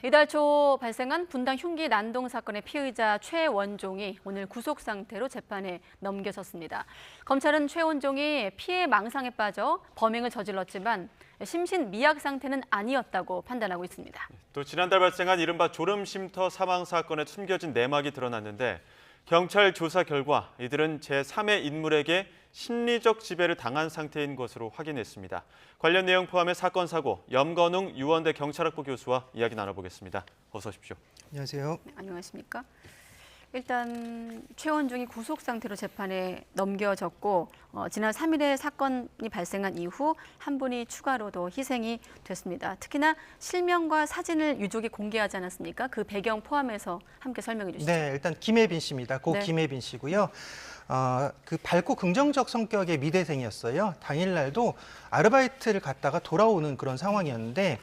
이달 초 발생한 분당 흉기 난동 사건의 피의자 최원종이 오늘 구속 상태로 재판에 넘겨졌습니다. 검찰은 최원종이 피해 망상에 빠져 범행을 저질렀지만 심신미약 상태는 아니었다고 판단하고 있습니다. 또 지난달 발생한 이른바 졸음쉼터 사망 사건에 숨겨진 내막이 드러났는데 경찰 조사 결과 이들은 제3의 인물에게 심리적 지배를 당한 상태인 것으로 확인했습니다. 관련 내용 포함해 사건 사고 염건웅 유원대 경찰학부 교수와 이야기 나눠보겠습니다. 어서 오십시오. 안녕하세요. 네, 안녕하십니까? 일단 최원종이 구속 상태로 재판에 넘겨졌고 지난 3일에 사건이 발생한 이후 한 분이 추가로도 희생이 됐습니다. 특히나 실명과 사진을 유족이 공개하지 않았습니까? 그 배경 포함해서 함께 설명해 주시죠. 네, 일단 김혜빈 씨입니다. 고 네. 김혜빈 씨고요. 그 밝고 긍정적 성격의 미대생이었어요. 당일날도 아르바이트를 갔다가 돌아오는 그런 상황이었는데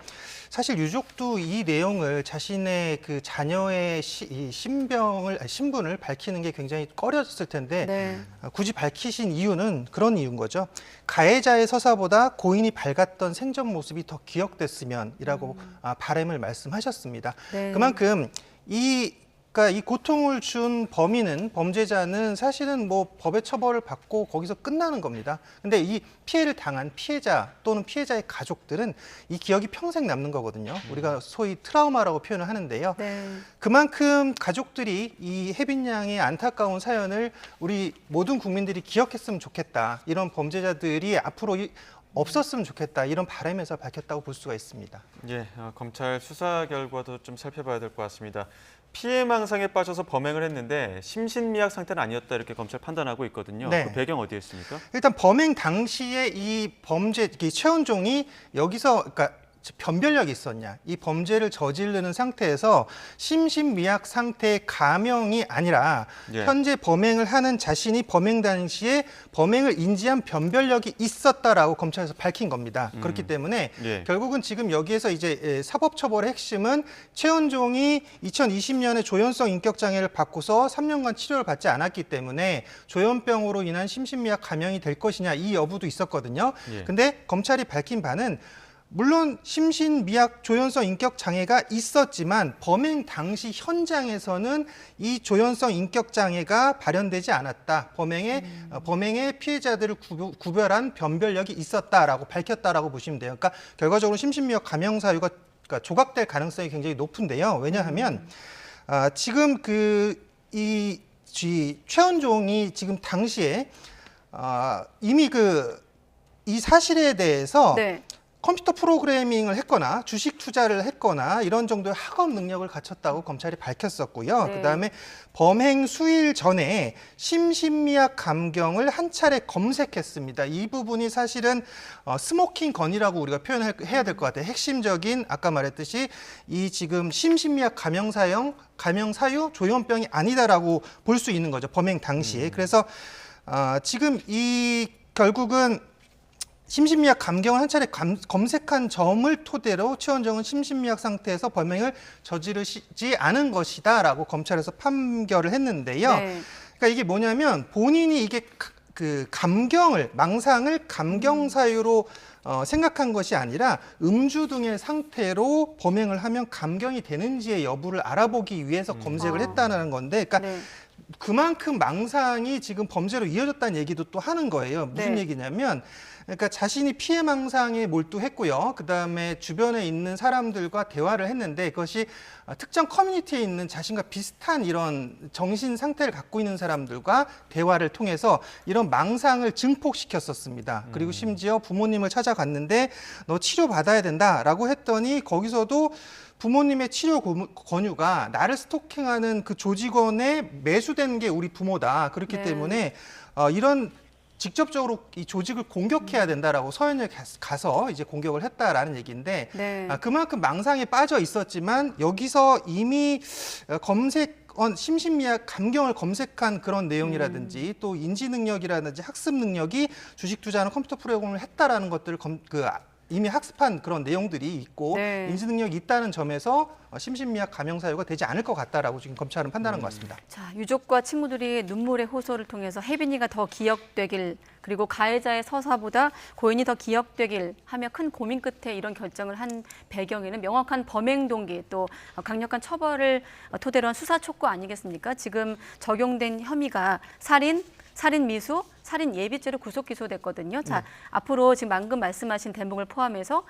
사실 유족도 이 내용을 자신의 그 자녀의 이 신분을 밝히는 게 굉장히 꺼려졌을 텐데 네. 굳이 밝히신 이유는 그런 이유인 거죠. 가해자의 서사보다 고인이 밝았던 생전 모습이 더 기억됐으면이라고 바람을 말씀하셨습니다. 네. 그만큼 그러니까 이 고통을 준 범죄자는 사실은 뭐 법의 처벌을 받고 거기서 끝나는 겁니다. 근데 이 피해를 당한 피해자 또는 피해자의 가족들은 이 기억이 평생 남는 거거든요. 우리가 소위 트라우마라고 표현을 하는데요. 네. 그만큼 가족들이 이 혜빈 양의 안타까운 사연을 우리 모든 국민들이 기억했으면 좋겠다. 이런 범죄자들이 앞으로 없었으면 좋겠다. 이런 바람에서 밝혔다고 볼 수가 있습니다. 예, 검찰 수사 결과도 좀 살펴봐야 될 것 같습니다. 피해 망상에 빠져서 범행을 했는데 심신미약 상태는 아니었다 이렇게 검찰 판단하고 있거든요. 네. 그 배경 어디에 있습니까? 일단 범행 당시에 이 최원종이 여기서 그러니까 변별력이 있었냐, 이 범죄를 저지르는 상태에서 심신미약 상태의 감형이 아니라 예. 현재 범행을 하는 자신이 범행 당시에 범행을 인지한 변별력이 있었다라고 검찰에서 밝힌 겁니다. 그렇기 때문에 예. 결국은 지금 여기에서 이제 사법처벌의 핵심은 최원종이 2020년에 조현성 인격장애를 받고서 3년간 치료를 받지 않았기 때문에 조현병으로 인한 심신미약 감형이 될 것이냐 이 여부도 있었거든요. 예. 근데 검찰이 밝힌 바는 물론 심신미약 조현성 인격 장애가 있었지만 범행 당시 현장에서는 이 조현성 인격 장애가 발현되지 않았다. 범행의 피해자들을 구별한 변별력이 있었다라고 밝혔다라고 보시면 돼요. 그러니까 결과적으로 심신미약 감형 사유가 그러니까 조각될 가능성이 굉장히 높은데요. 왜냐하면 지금 이 최원종이 지금 당시에 이미 이 사실에 대해서 네. 컴퓨터 프로그래밍을 했거나 주식 투자를 했거나 이런 정도의 학업 능력을 갖췄다고 검찰이 밝혔었고요. 네. 그다음에 범행 수일 전에 심신미약 감경을 한 차례 검색했습니다. 이 부분이 사실은 스모킹 건이라고 우리가 표현해야 될 것 같아요. 핵심적인 아까 말했듯이 이 지금 심신미약 감형 사유 조현병이 아니다라고 볼 수 있는 거죠. 범행 당시에. 그래서 지금 이 결국은 심신미약 감경을 한 차례 검색한 점을 토대로 최원종은 심신미약 상태에서 범행을 저지르지 않은 것이다라고 검찰에서 판결을 했는데요. 네. 그러니까 이게 뭐냐면 본인이 이게 그 망상을 감경 사유로 생각한 것이 아니라 음주 등의 상태로 범행을 하면 감경이 되는지의 여부를 알아보기 위해서 검색을 했다는 건데, 그러니까 네. 그만큼 망상이 지금 범죄로 이어졌다는 얘기도 또 하는 거예요. 무슨 네. 얘기냐면, 그러니까 자신이 피해 망상에 몰두했고요. 그다음에 주변에 있는 사람들과 대화를 했는데 그것이 특정 커뮤니티에 있는 자신과 비슷한 이런 정신 상태를 갖고 있는 사람들과 대화를 통해서 이런 망상을 증폭시켰었습니다. 그리고 심지어 부모님을 찾아갔는데 너 치료받아야 된다라고 했더니 거기서도 부모님의 치료 권유가 나를 스토킹하는 그 조직원에 매수된 게 우리 부모다. 그렇기 네. 때문에 이런 직접적으로 이 조직을 공격해야 된다라고 서현역에 가서 이제 공격을 했다라는 얘기인데 네. 그만큼 망상에 빠져 있었지만 여기서 이미 심신미약 감경을 검색한 그런 내용이라든지 또 인지 능력이라든지 학습 능력이 주식 투자하는 컴퓨터 프로그램을 했다라는 것들을 이미 학습한 그런 내용들이 있고 네. 인지 능력이 있다는 점에서 심신미약 감형 사유가 되지 않을 것 같다라고 지금 검찰은 판단한 것 같습니다. 자, 유족과 친구들이 눈물의 호소를 통해서 혜빈이가 더 기억되길 그리고 가해자의 서사보다 고인이 더 기억되길 하며 큰 고민 끝에 이런 결정을 한 배경에는 명확한 범행 동기 또 강력한 처벌을 토대로 한 수사 촉구 아니겠습니까? 지금 적용된 혐의가 살인 미수, 살인 예비죄로 구속 기소됐거든요. 자, 앞으로 지금 방금 말씀하신 대목을 포함해서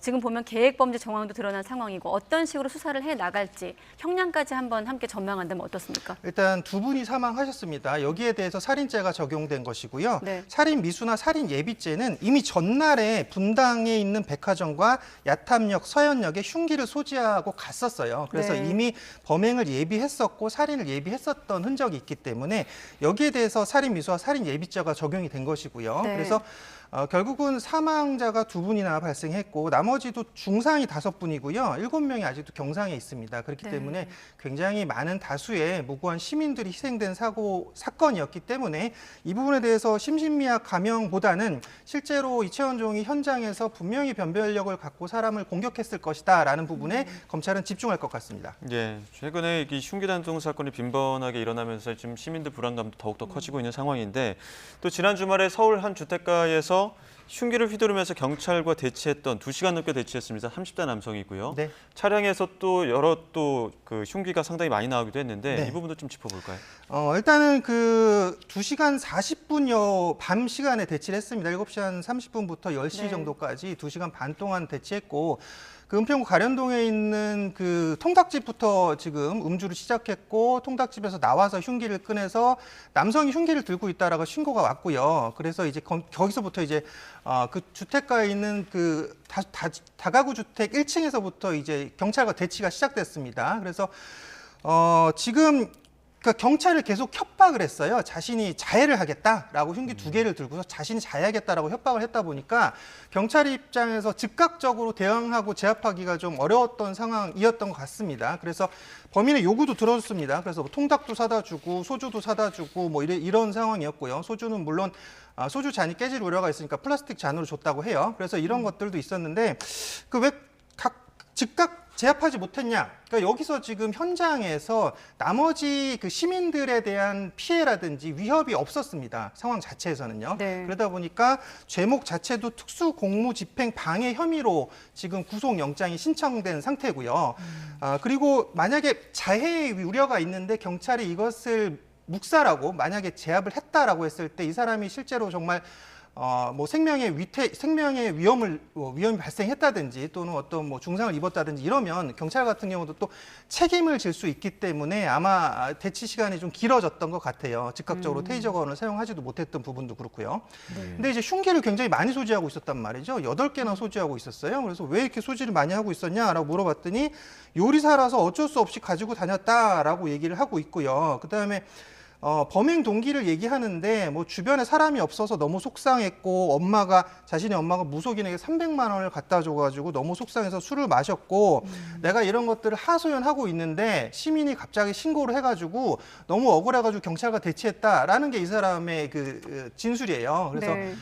지금 보면 계획범죄 정황도 드러난 상황이고 어떤 식으로 수사를 해 나갈지 형량까지 한번 함께 전망한다면 어떻습니까? 일단 두 분이 사망하셨습니다. 여기에 대해서 살인죄가 적용된 것이고요. 네. 살인 미수나 살인 예비죄는 이미 전날에 분당에 있는 백화점과 야탐역, 서현역에 흉기를 소지하고 갔었어요. 그래서 네. 이미 범행을 예비했었고 살인을 예비했었던 흔적이 있기 때문에 여기에 대해서 살인 미수와 살인 예비죄가 적용이 된 것이고요. 네. 그래서 결국은 사망자가 두 분이나 발생했고 나머지도 중상이 5분이고요. 7명이 아직도 경상에 있습니다. 그렇기 네. 때문에 굉장히 많은 다수의 무고한 시민들이 희생된 사건이었기 때문에 이 부분에 대해서 심신미약 감형보다는 실제로 이채원 종이 현장에서 분명히 변별력을 갖고 사람을 공격했을 것이다라는 부분에 검찰은 집중할 것 같습니다. 예, 최근에 이 흉기 단속 사건이 빈번하게 일어나면서 지금 시민들 불안감도 더욱더 커지고 있는 상황인데 또 지난 주말에 서울 한 주택가에서 흉기를 휘두르면서 경찰과 대치했던 2시간 넘게 대치했습니다. 30대 남성이고요. 네. 차량에서 또 여러 그 흉기가 상당히 많이 나오기도 했는데 네. 이 부분도 좀 짚어볼까요? 일단은 그 2시간 40분여 밤 시간에 대치를 했습니다. 7시 한 30분부터 10시 네. 정도까지 2시간 반 동안 대치했고 그 은평구 가련동에 있는 그 통닭집부터 지금 음주를 시작했고 통닭집에서 나와서 흉기를 꺼내서 남성이 흉기를 들고 있다라고 신고가 왔고요. 그래서 이제 거기서부터 이제 그 주택가에 있는 그 다가구 주택 1층에서부터 이제 경찰과 대치가 시작됐습니다. 그래서 지금 그러니까 경찰을 계속 협박을 했어요. 자신이 자해를 하겠다라고 흉기 2개를 들고서 자신이 자해하겠다라고 협박을 했다 보니까 경찰 입장에서 즉각적으로 대응하고 제압하기가 좀 어려웠던 상황이었던 것 같습니다. 그래서 범인의 요구도 들어줬습니다. 그래서 뭐 통닭도 사다 주고 소주도 사다 주고 뭐 이런 상황이었고요. 소주는 물론 소주 잔이 깨질 우려가 있으니까 플라스틱 잔으로 줬다고 해요. 그래서 이런 것들도 있었는데 그 왜 즉각 제압하지 못했냐? 그러니까 여기서 지금 현장에서 나머지 그 시민들에 대한 피해라든지 위협이 없었습니다. 상황 자체에서는요. 네. 그러다 보니까 죄목 자체도 특수공무집행 방해 혐의로 지금 구속영장이 신청된 상태고요. 그리고 만약에 자해의 우려가 있는데 경찰이 이것을 묵살하고 만약에 제압을 했다라고 했을 때 이 사람이 실제로 정말 뭐 생명의 위험이 발생했다든지 또는 어떤 뭐 중상을 입었다든지 이러면 경찰 같은 경우도 또 책임을 질 수 있기 때문에 아마 대치 시간이 좀 길어졌던 것 같아요. 즉각적으로 테이저건을 사용하지도 못했던 부분도 그렇고요. 근데 이제 흉기를 굉장히 많이 소지하고 있었단 말이죠. 8개나 소지하고 있었어요. 그래서 왜 이렇게 소지를 많이 하고 있었냐라고 물어봤더니 요리사라서 어쩔 수 없이 가지고 다녔다라고 얘기를 하고 있고요. 그다음에 범행 동기를 얘기하는데 뭐 주변에 사람이 없어서 너무 속상했고 자신의 엄마가 무속인에게 300만 원을 갖다 줘가지고 너무 속상해서 술을 마셨고 내가 이런 것들을 하소연하고 있는데 시민이 갑자기 신고를 해가지고 너무 억울해가지고 경찰과 대치했다라는 게 이 사람의 그 진술이에요. 그래서 네.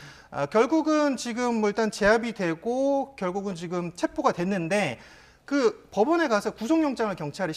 결국은 지금 뭐 일단 제압이 되고 결국은 지금 체포가 됐는데 그 법원에 가서 구속영장을 경찰이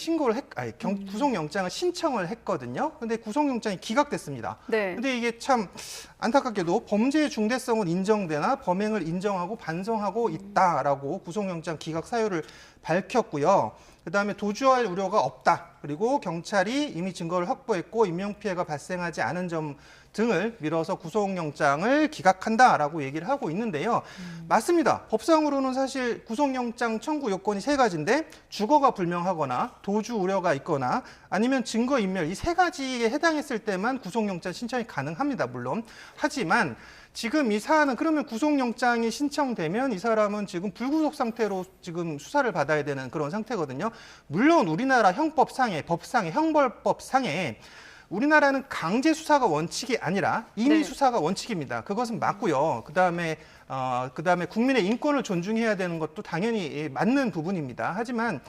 구속영장을 신청을 했거든요. 근데 구속영장이 기각됐습니다. 네. 근데 이게 참 안타깝게도 범죄의 중대성은 인정되나 범행을 인정하고 반성하고 있다라고 구속영장 기각 사유를 밝혔고요. 그다음에 도주할 우려가 없다. 그리고 경찰이 이미 증거를 확보했고 인명피해가 발생하지 않은 점 등을 밀어서 구속영장을 기각한다라고 얘기를 하고 있는데요. 맞습니다. 법상으로는 사실 구속영장 청구 요건이 3가지인데 주거가 불명하거나 도주 우려가 있거나 아니면 증거인멸 이 3가지에 해당했을 때만 구속영장 신청이 가능합니다. 물론. 하지만 지금 이 사안은 그러면 구속영장이 신청되면 이 사람은 지금 불구속 상태로 지금 수사를 받아야 되는 그런 상태거든요. 물론 우리나라 형법상의 형벌법상에 우리나라는 강제 수사가 원칙이 아니라 임의 네. 수사가 원칙입니다. 그것은 맞고요. 그다음에 국민의 인권을 존중해야 되는 것도 당연히 맞는 부분입니다. 하지만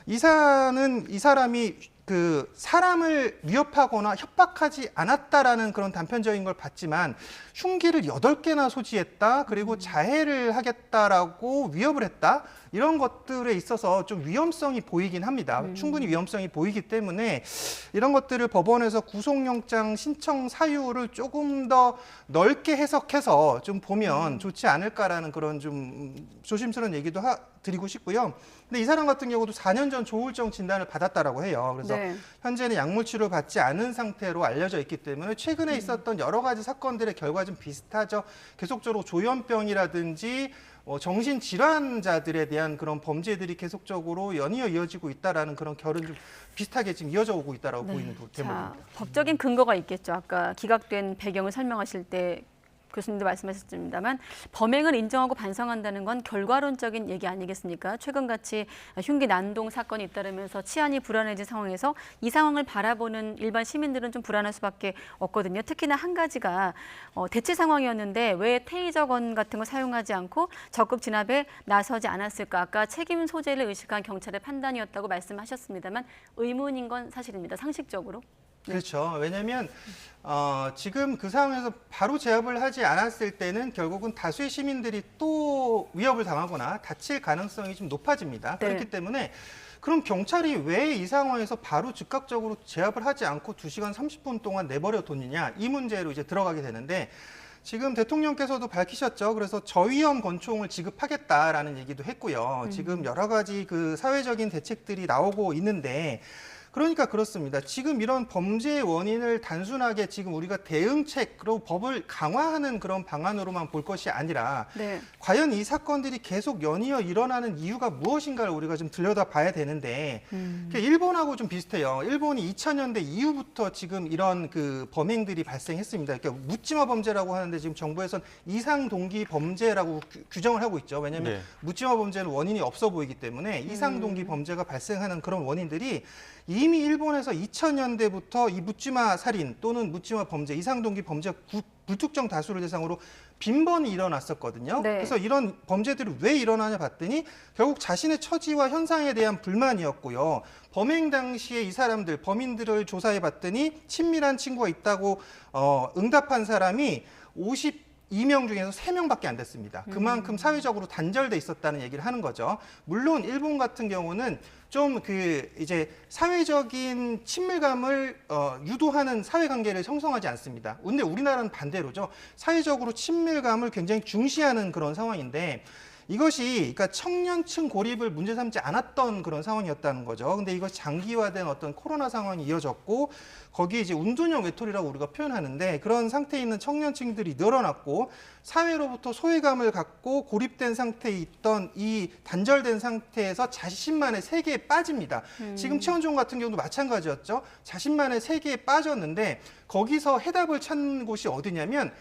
이 사람이 그 사람을 위협하거나 협박하지 않았다라는 그런 단편적인 걸 봤지만 흉기를 8개나 소지했다. 그리고 자해를 하겠다라고 위협을 했다. 이런 것들에 있어서 좀 위험성이 보이긴 합니다. 충분히 위험성이 보이기 때문에 이런 것들을 법원에서 구속영장 신청 사유를 조금 더 넓게 해석해서 좀 보면 좋지 않을까라는 그런 좀 조심스러운 얘기도 드리고 싶고요. 근데 이 사람 같은 경우도 4년 전 조울증 진단을 받았다라고 해요. 그래서 네. 현재는 약물 치료 받지 않은 상태로 알려져 있기 때문에 최근에 있었던 여러 가지 사건들의 결과 좀 비슷하죠. 계속적으로 조현병이라든지 정신질환자들에 대한 그런 범죄들이 계속적으로 연이어 이어지고 있다라는 그런 결은 좀 비슷하게 지금 이어져 오고 있다라고 보이는 대목입니다. 법적인 근거가 있겠죠. 아까 기각된 배경을 설명하실 때 교수님도 말씀하셨습니다만 범행을 인정하고 반성한다는 건 결과론적인 얘기 아니겠습니까? 최근같이 흉기 난동 사건이 잇따르면서 치안이 불안해진 상황에서 이 상황을 바라보는 일반 시민들은 좀 불안할 수밖에 없거든요. 특히나 한 가지가 대치 상황이었는데 왜 테이저건 같은 거 사용하지 않고 적극 진압에 나서지 않았을까? 아까 책임 소재를 의식한 경찰의 판단이었다고 말씀하셨습니다만 의문인 건 사실입니다. 상식적으로. 그렇죠. 왜냐하면 지금 그 상황에서 바로 제압을 하지 않았을 때는 결국은 다수의 시민들이 또 위협을 당하거나 다칠 가능성이 좀 높아집니다. 네. 그렇기 때문에 그럼 경찰이 왜 이 상황에서 바로 즉각적으로 제압을 하지 않고 2시간 30분 동안 내버려 뒀느냐 이 문제로 이제 들어가게 되는데 지금 대통령께서도 밝히셨죠. 그래서 저위험 권총을 지급하겠다라는 얘기도 했고요. 지금 여러 가지 그 사회적인 대책들이 나오고 있는데 그러니까 그렇습니다. 지금 이런 범죄의 원인을 단순하게 지금 우리가 대응책 그리고 법을 강화하는 그런 방안으로만 볼 것이 아니라 네. 과연 이 사건들이 계속 연이어 일어나는 이유가 무엇인가를 우리가 좀 들여다봐야 되는데 일본하고 좀 비슷해요. 일본이 2000년대 이후부터 지금 이런 그 범행들이 발생했습니다. 그러니까 묻지마 범죄라고 하는데 지금 정부에서는 이상 동기 범죄라고 규정을 하고 있죠. 왜냐하면 네. 묻지마 범죄는 원인이 없어 보이기 때문에 이상 동기 범죄가 발생하는 그런 원인들이 이미 일본에서 2000년대부터 이 묻지마 살인 또는 묻지마 범죄, 이상동기 범죄 불특정 다수를 대상으로 빈번히 일어났었거든요. 네. 그래서 이런 범죄들이 왜 일어나냐 봤더니 결국 자신의 처지와 현상에 대한 불만이었고요. 범행 당시에 이 사람들, 범인들을 조사해 봤더니 친밀한 친구가 있다고 응답한 사람이 52명 중에서 3명밖에 안 됐습니다. 그만큼 사회적으로 단절돼 있었다는 얘기를 하는 거죠. 물론 일본 같은 경우는 좀 이제 사회적인 친밀감을 유도하는 사회관계를 형성하지 않습니다. 근데 우리나라는 반대로죠. 사회적으로 친밀감을 굉장히 중시하는 그런 상황인데 이것이 그러니까 청년층 고립을 문제 삼지 않았던 그런 상황이었다는 거죠. 근데 이것이 장기화된 어떤 코로나 상황이 이어졌고 거기에 이제 운둔형 외톨이라고 우리가 표현하는데 그런 상태에 있는 청년층들이 늘어났고 사회로부터 소외감을 갖고 고립된 상태에 있던 이 단절된 상태에서 자신만의 세계에 빠집니다. 지금 최원종 같은 경우도 마찬가지였죠. 자신만의 세계에 빠졌는데 거기서 해답을 찾는 곳이 어디냐면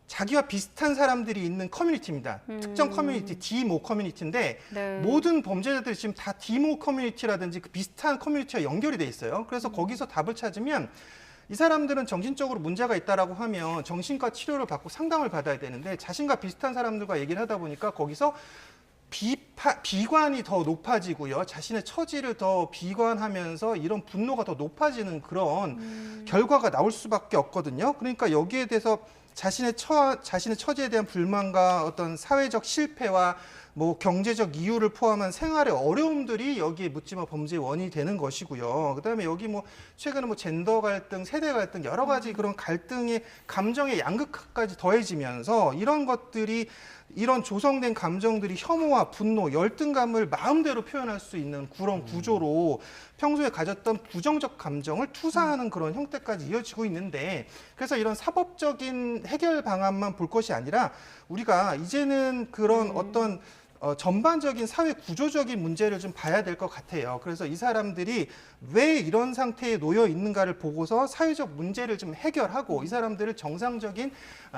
자기와 비슷한 사람들이 있는 커뮤니티입니다. 특정 커뮤니티, 디모 커뮤니티인데 네. 모든 범죄자들이 지금 다 디모 커뮤니티라든지 그 비슷한 커뮤니티와 연결이 돼 있어요. 그래서 거기서 답을 찾으면 이 사람들은 정신적으로 문제가 있다라고 하면 정신과 치료를 받고 상담을 받아야 되는데 자신과 비슷한 사람들과 얘기를 하다 보니까 거기서 비관이 더 높아지고요. 자신의 처지를 더 비관하면서 이런 분노가 더 높아지는 그런 결과가 나올 수밖에 없거든요. 그러니까 여기에 대해서 자신의 처지에 대한 불만과 어떤 사회적 실패와 뭐 경제적 이유를 포함한 생활의 어려움들이 여기에 묻지마 범죄의 원인이 되는 것이고요. 그다음에 여기 뭐 최근에 뭐 젠더 갈등, 세대 갈등 여러 가지 그런 갈등의 감정의 양극화까지 더해지면서 이런 것들이 이런 조성된 감정들이 혐오와 분노, 열등감을 마음대로 표현할 수 있는 그런 구조로 평소에 가졌던 부정적 감정을 투사하는 그런 형태까지 이어지고 있는데 그래서 이런 사법적인 해결 방안만 볼 것이 아니라 우리가 이제는 그런 어떤 전반적인 사회 구조적인 문제를 좀 봐야 될 것 같아요. 그래서 이 사람들이 왜 이런 상태에 놓여 있는가를 보고서 사회적 문제를 좀 해결하고 이 사람들을 정상적인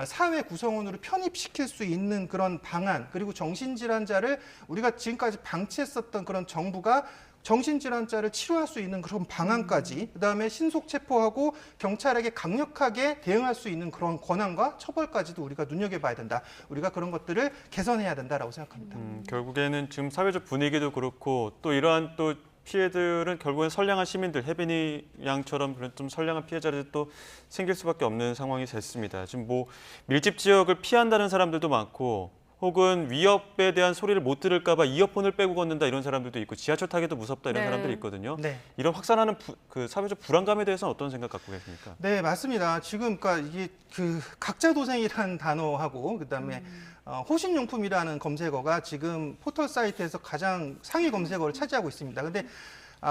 사회 구성원으로 편입시킬 수 있는 그런 방안 그리고 정신질환자를 우리가 지금까지 방치했었던 그런 정부가 정신질환자를 치료할 수 있는 그런 방안까지 그다음에 신속 체포하고 경찰에게 강력하게 대응할 수 있는 그런 권한과 처벌까지도 우리가 눈여겨봐야 된다. 우리가 그런 것들을 개선해야 된다라고 생각합니다. 결국에는 지금 사회적 분위기도 그렇고 또 이러한 또 피해들은 결국엔 선량한 시민들, 혜빈이 양처럼 그런 좀 선량한 피해자들이 또 생길 수밖에 없는 상황이 됐습니다. 지금 뭐 밀집 지역을 피한다는 사람들도 많고 혹은 위협에 대한 소리를 못 들을까 봐 이어폰을 빼고 걷는다 이런 사람들도 있고 지하철 타기도 무섭다 이런 네. 사람들이 있거든요. 네. 이런 확산하는 그 사회적 불안감에 대해서는 어떤 생각 갖고 계십니까? 네, 맞습니다. 지금 그러니까 이게 그 각자 도생이라는 단어하고 그다음에 호신용품이라는 검색어가 지금 포털 사이트에서 가장 상위 검색어를 차지하고 있습니다. 근데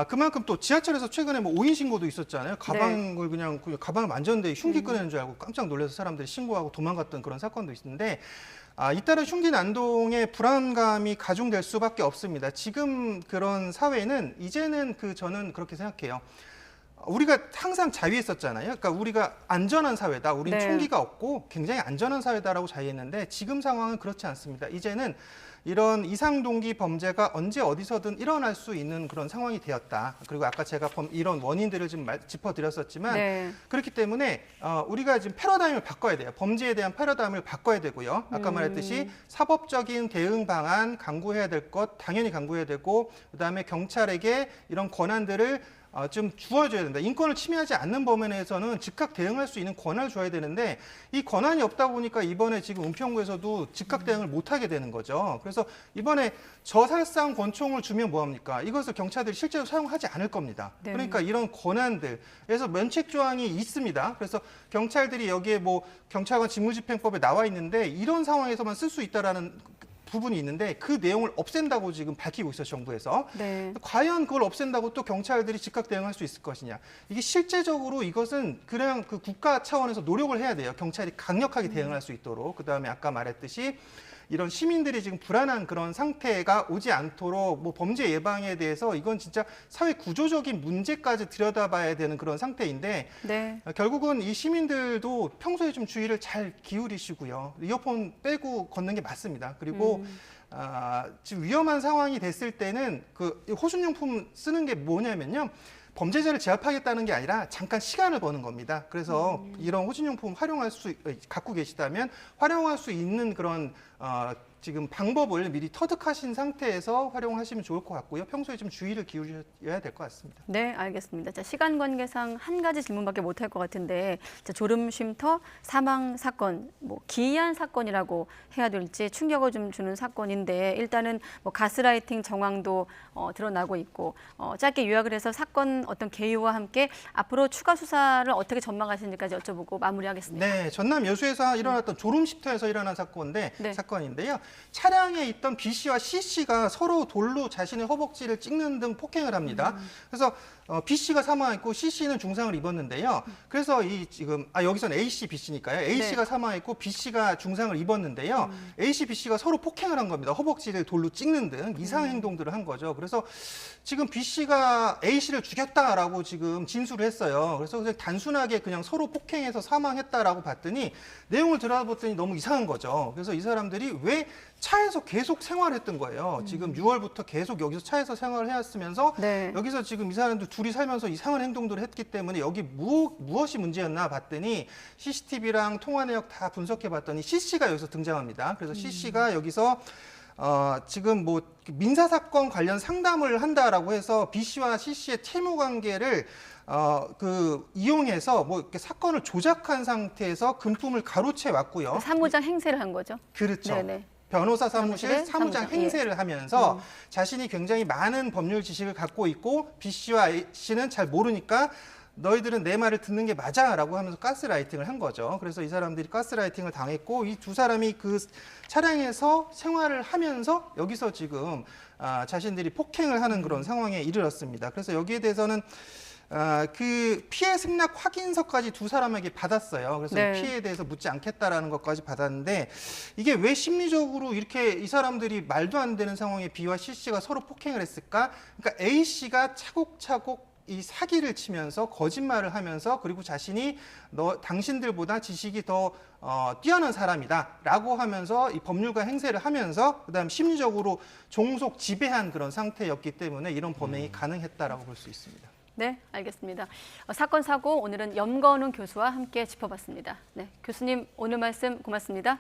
그만큼 또 지하철에서 최근에 뭐 오인 신고도 있었잖아요. 가방을 그냥 가방을 만졌는데 흉기 꺼내는 줄 알고 깜짝 놀라서 사람들이 신고하고 도망갔던 그런 사건도 있는데 잇따라 흉기 난동의 불안감이 가중될 수밖에 없습니다. 지금 그런 사회는 이제는 저는 그렇게 생각해요. 우리가 항상 자위했었잖아요. 그러니까 우리가 안전한 사회다. 우리는 네. 총기가 없고 굉장히 안전한 사회다라고 자위했는데 지금 상황은 그렇지 않습니다. 이제는 이런 이상동기 범죄가 언제 어디서든 일어날 수 있는 그런 상황이 되었다. 그리고 아까 제가 이런 원인들을 좀 짚어드렸었지만 네. 그렇기 때문에 우리가 지금 패러다임을 바꿔야 돼요. 범죄에 대한 패러다임을 바꿔야 되고요. 아까 말했듯이 사법적인 대응 방안 강구해야 될 것 당연히 강구해야 되고 그다음에 경찰에게 이런 권한들을 좀 주어줘야 된다. 인권을 침해하지 않는 범위에 대해서는 즉각 대응할 수 있는 권한을 줘야 되는데 이 권한이 없다 보니까 이번에 지금 은평구에서도 즉각 대응을 못하게 되는 거죠. 그래서 이번에 저살상 권총을 주면 뭐합니까? 이것을 경찰들이 실제로 사용하지 않을 겁니다. 네. 그러니까 이런 권한들에서 면책 조항이 있습니다. 그래서 경찰들이 여기에 뭐 경찰관 직무집행법에 나와 있는데 이런 상황에서만 쓸 수 있다라는 부분이 있는데 그 내용을 없앤다고 지금 밝히고 있어요, 정부에서. 네. 과연 그걸 없앤다고 또 경찰들이 즉각 대응할 수 있을 것이냐. 이게 실제적으로 이것은 그냥 그 국가 차원에서 노력을 해야 돼요. 경찰이 강력하게 대응할 수 있도록. 그다음에 아까 말했듯이 이런 시민들이 지금 불안한 그런 상태가 오지 않도록 뭐 범죄 예방에 대해서 이건 진짜 사회 구조적인 문제까지 들여다봐야 되는 그런 상태인데 네. 결국은 이 시민들도 평소에 좀 주의를 잘 기울이시고요. 이어폰 빼고 걷는 게 맞습니다. 그리고 지금 위험한 상황이 됐을 때는 그 호신용품 쓰는 게 뭐냐면요. 범죄자를 제압하겠다는 게 아니라 잠깐 시간을 버는 겁니다. 그래서 이런 호신용품 갖고 계시다면 활용할 수 있는 그런 지금 방법을 미리 터득하신 상태에서 활용하시면 좋을 것 같고요. 평소에 좀 주의를 기울여야 될 것 같습니다. 네, 알겠습니다. 자, 시간 관계상 한 가지 질문밖에 못 할 것 같은데 자, 졸음 쉼터 사망 사건, 뭐 기이한 사건이라고 해야 될지 충격을 좀 주는 사건인데 일단은 뭐 가스라이팅 정황도 드러나고 있고 짧게 요약을 해서 사건 어떤 개요와 함께 앞으로 추가 수사를 어떻게 전망하시는지까지 여쭤보고 마무리하겠습니다. 네, 전남 여수에서 일어났던 졸음 쉼터에서 일어난 사건인데요. 차량에 있던 B 씨와 C 씨가 서로 돌로 자신의 허벅지를 찍는 등 폭행을 합니다. 그래서 B 씨가 사망했고 C 씨는 중상을 입었는데요. 그래서 지금 여기서는 A 씨, B 씨니까요. A 씨가 사망했고 B 씨가 중상을 입었는데요. A 씨, B 씨가 서로 폭행을 한 겁니다. 허벅지를 돌로 찍는 등 이상 행동들을 한 거죠. 그래서 지금 B 씨가 A 씨를 죽였다라고 지금 진술을 했어요. 그래서 그냥 단순하게 그냥 서로 폭행해서 사망했다라고 봤더니 내용을 들어봤더니 너무 이상한 거죠. 그래서 이 사람들이 왜 차에서 계속 생활했던 거예요. 지금 6월부터 계속 여기서 차에서 생활을 해왔으면서 네. 여기서 지금 이 사람들 둘이 살면서 이상한 행동들을 했기 때문에 여기 무엇이 문제였나 봤더니 CCTV랑 통화 내역 다 분석해 봤더니 CC가 여기서 등장합니다. 그래서 CC가 여기서 지금 뭐 민사 사건 관련 상담을 한다라고 해서 B 씨와 C 씨의 채무 관계를 이용해서 뭐 이렇게 사건을 조작한 상태에서 금품을 가로채 왔고요. 사무장 행세를 한 거죠. 그렇죠. 네네. 변호사 사무실 사무실에 사무장 사무장, 행세를 하면서 자신이 굉장히 많은 법률 지식을 갖고 있고 B 씨와 A 씨는 잘 모르니까 너희들은 내 말을 듣는 게 맞아라고 하면서 가스라이팅을 한 거죠. 그래서 이 사람들이 가스라이팅을 당했고 이 두 사람이 그 차량에서 생활을 하면서 여기서 지금 자신들이 폭행을 하는 그런 상황에 이르렀습니다. 그래서 여기에 대해서는 그 피해 승낙 확인서까지 두 사람에게 받았어요. 그래서 네. 이 피해에 대해서 묻지 않겠다라는 것까지 받았는데 이게 왜 심리적으로 이렇게 이 사람들이 말도 안 되는 상황에 B와 C 씨가 서로 폭행을 했을까? 그러니까 A 씨가 차곡차곡 이 사기를 치면서 거짓말을 하면서 그리고 자신이 당신들보다 지식이 더 뛰어난 사람이다라고 하면서 이 법률가 행세를 하면서 그다음 심리적으로 종속 지배한 그런 상태였기 때문에 이런 범행이 가능했다라고 볼 수 있습니다. 네, 알겠습니다. 사건 사고 오늘은 염건웅 교수와 함께 짚어봤습니다. 네, 교수님 오늘 말씀 고맙습니다.